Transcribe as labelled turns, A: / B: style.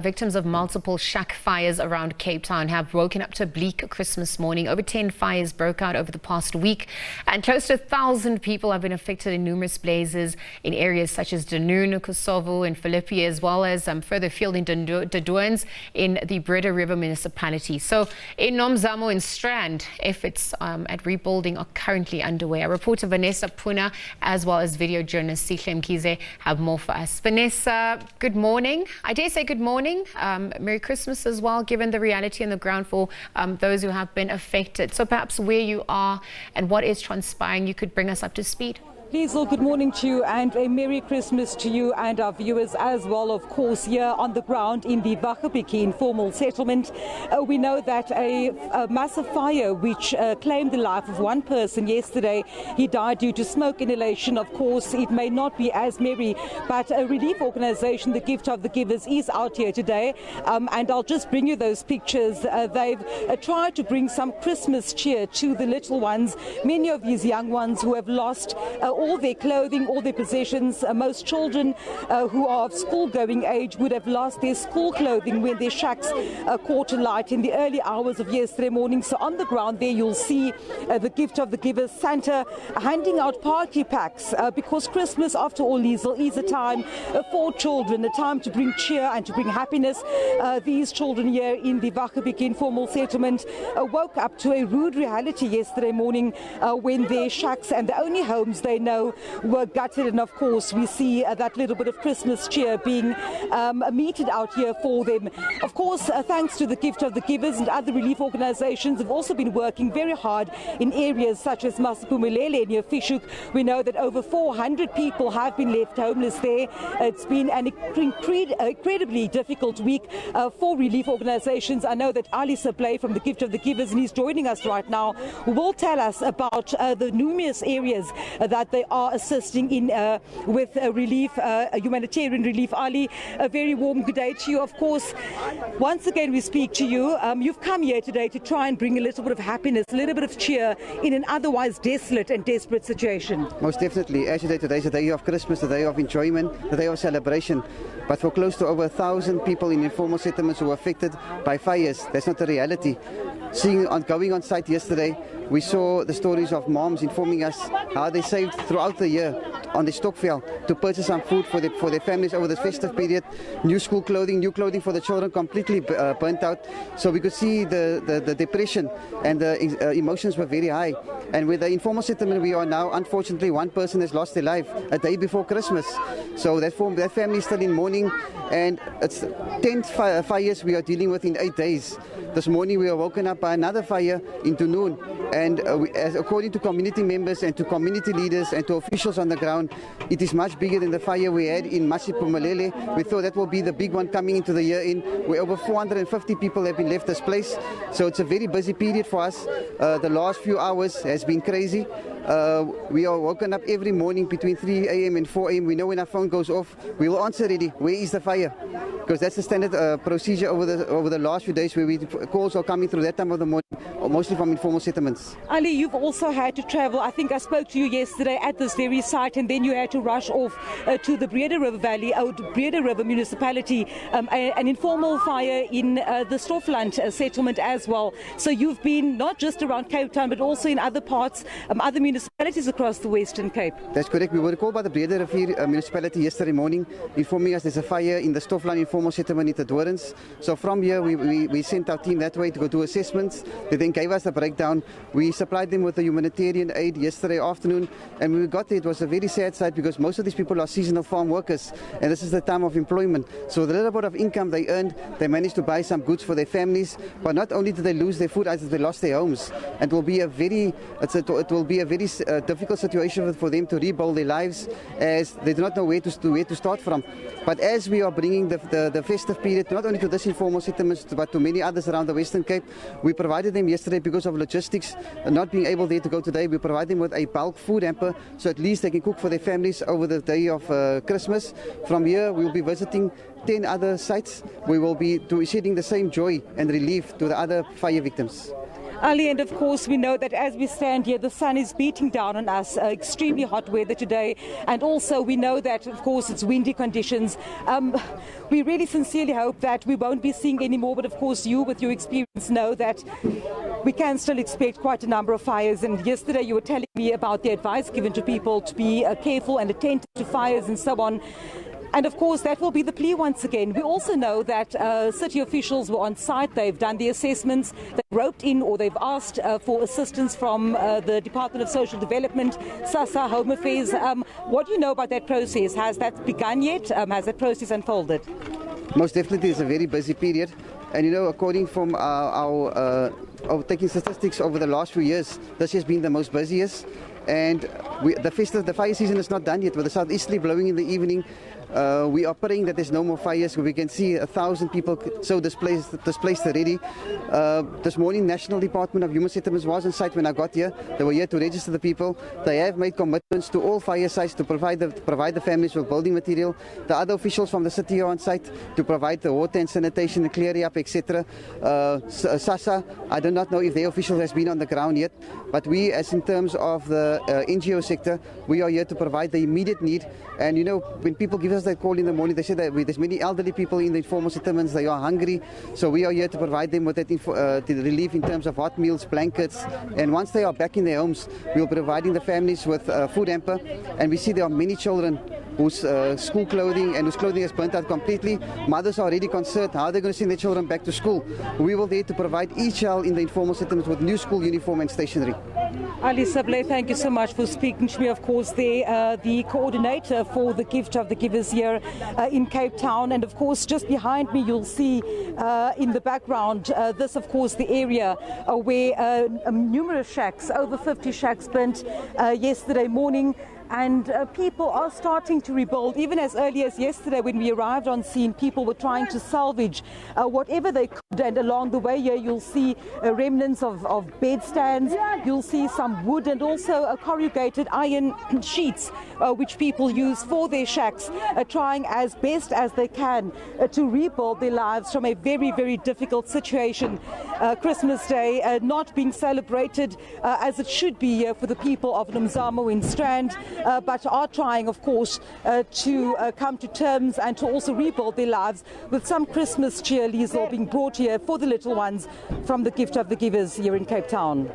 A: Victims of multiple shack fires around Cape Town have woken up to a bleak Christmas morning. Over 10 fires broke out over the past week, and close to 1,000 people have been affected in numerous blazes in areas such as Doorns, Kosovo and Philippi, as well as further afield in Doorns in the Breederiver municipality. So in Nomzamo and Strand, efforts at rebuilding are currently underway. Our reporter Vanessa Poonah, as well as video journalist Sihle Mkhize, have more for us. Vanessa, good morning. I dare say good morning. Merry Christmas as well, given the reality on the ground for those who have been affected. So perhaps where you are and what is transpiring, you could bring us up to speed.
B: Liesl, good morning to you and a Merry Christmas to you and our viewers as well, of course, here on the ground in the Bietjie informal settlement. We know that a massive fire which claimed the life of one person yesterday. He died due to smoke inhalation. Of course, it may not be as merry, but a relief organisation, the Gift of the Givers, is out here today. And I'll just bring you those pictures. They've tried to bring some Christmas cheer to the little ones, many of these young ones who have lost all their clothing, all their possessions. Most children who are of school-going age would have lost their school clothing when their shacks caught alight in the early hours of yesterday morning. So on the ground there you'll see the Gift of the Givers, Santa, handing out party packs because Christmas, after all, Liesl, is a time for children, a time to bring cheer and to bring happiness. These children here in the Bietjie informal settlement woke up to a rude reality yesterday morning when their shacks and the only homes they know were gutted, and of course we see that little bit of Christmas cheer being meted out here for them. Of course, thanks to the Gift of the Givers and other relief organisations have also been working very hard in areas such as Masiphumelele near Fishhoek. We know that over 400 people have been left homeless there. It's been an incredibly difficult week for relief organisations. I know that Ali Sablay from the Gift of the Givers, and he's joining us right now, will tell us about the numerous areas that they are assisting in with relief, humanitarian relief. Ali, a very warm good day to you. Of course, once again we speak to you. You've come here today to try and bring a little bit of happiness, a little bit of cheer in an otherwise desolate and desperate situation.
C: Most definitely. As you say, today is a day of Christmas, a day of enjoyment, a day of celebration. But for close to over 1,000 people in informal settlements who were affected by fires, that's not the reality. Going on site yesterday, we saw the stories of moms informing us how they saved throughout the year on the stockveld to purchase some food for their families over the festive period. New school clothing, new clothing for the children, completely burnt out. So we could see the depression and the emotions were very high. And with the informal settlement we are now, unfortunately, one person has lost their life a day before Christmas. So that family is still in mourning, and it's 10 fires we are dealing with in 8 days. This morning we were woken up by another fire in Doorns, and according to community members and to community leaders and to officials on the ground, it is much bigger than the fire we had in Masiphumelele. We thought that will be the big one coming into the year in, where over 450 people have been left this place. So it's a very busy period for us. The last few hours has been crazy. We are woken up every morning between 3 a.m. and 4 a.m. We know when our phone goes off, we will answer already, where is the fire? Because that's the standard procedure over the last few days, where calls are coming through that time of the morning, mostly from informal settlements.
B: Ali, you've also had to travel. I think I spoke to you yesterday at this very site, and then you had to rush off to the Breederiver Valley, Breederiver municipality, an informal fire in the Strand settlement as well. So you've been not just around Cape Town, but also in other parts, other municipalities across the Western Cape.
C: That's correct. We were called by the Breederiver municipality yesterday morning, informing us there's a fire in the Strand informal settlement in the Doorns. So from here we sent our team that way to go do assessments. They then gave us a breakdown. We supplied them with the humanitarian aid yesterday afternoon, and when we got there it was a very sad sight because most of these people are seasonal farm workers, and this is the time of employment. So the little bit of income they earned, they managed to buy some goods for their families, but not only did they lose their food, they lost their homes. And it will be a very difficult situation for them to rebuild their lives, as they do not know where to start from. But as we are bringing the festive period not only to this informal settlements but to many others around the Western Cape, we provided them yesterday, because of logistics not being able there to go today, we provide them with a bulk food hamper so at least they can cook for their families over the day of Christmas. From here we will be visiting 10 other sites. We will be shedding the same joy and relief to the other fire victims.
B: Ali, and of course we know that as we stand here, the sun is beating down on us, extremely hot weather today, and also we know that of course it's windy conditions. We really sincerely hope that we won't be seeing any more, but of course you with your experience know that we can still expect quite a number of fires. And yesterday you were telling me about the advice given to people to be careful and attentive to fires and so on. And of course, that will be the plea once again. We also know that city officials were on site. They've done the assessments. They've roped in or they've asked for assistance from the Department of Social Development, SASSA, Home Affairs. What do you know about that process? Has that begun yet? Has that process unfolded?
C: Most definitely, it's a very busy period. And you know, according from our taking statistics over the last few years, this has been the most busiest. And the fire season is not done yet. With the southeasterly blowing in the evening, we are praying that there's no more fires. We can see 1,000 people so displaced already. This morning, National Department of Human Settlements was on site when I got here. They were here to register the people. They have made commitments to all fire sites to provide the families with building material. The other officials from the city are on site to provide the water and sanitation and clearing up, etc. SASSA, I do not know if their official has been on the ground yet, but we, as in terms of the NGO sector, we are here to provide the immediate need. And you know, when people give us that call in the morning, they say that there's many elderly people in the informal settlements, they are hungry, so we are here to provide them with that the relief in terms of hot meals, blankets, and once they are back in their homes, we are providing the families with food hamper. And we see there are many children whose school clothing and whose clothing is burnt out completely. Mothers are already concerned how they're going to send their children back to school. We will there to provide each child in the informal settlements with new school uniform and stationery.
B: Ali Sablay, thank you so much for speaking to me. Of course, the coordinator for the Gift of the Givers here in Cape Town. And of course, just behind me, you'll see in the background, this, of course, the area where numerous shacks, over 50 shacks burnt yesterday morning. And people are starting to rebuild. Even as early as yesterday when we arrived on scene, people were trying to salvage whatever they could. And along the way here, you'll see remnants of bed stands. You'll see some wood and also corrugated iron sheets, which people use for their shacks, trying as best as they can to rebuild their lives from a very, very difficult situation. Christmas Day not being celebrated as it should be for the people of Nomzamo in Strand. But are trying, of course, to come to terms and to also rebuild their lives with some Christmas cheer, Liesl, being brought here for the little ones from the Gift of the Givers here in Cape Town.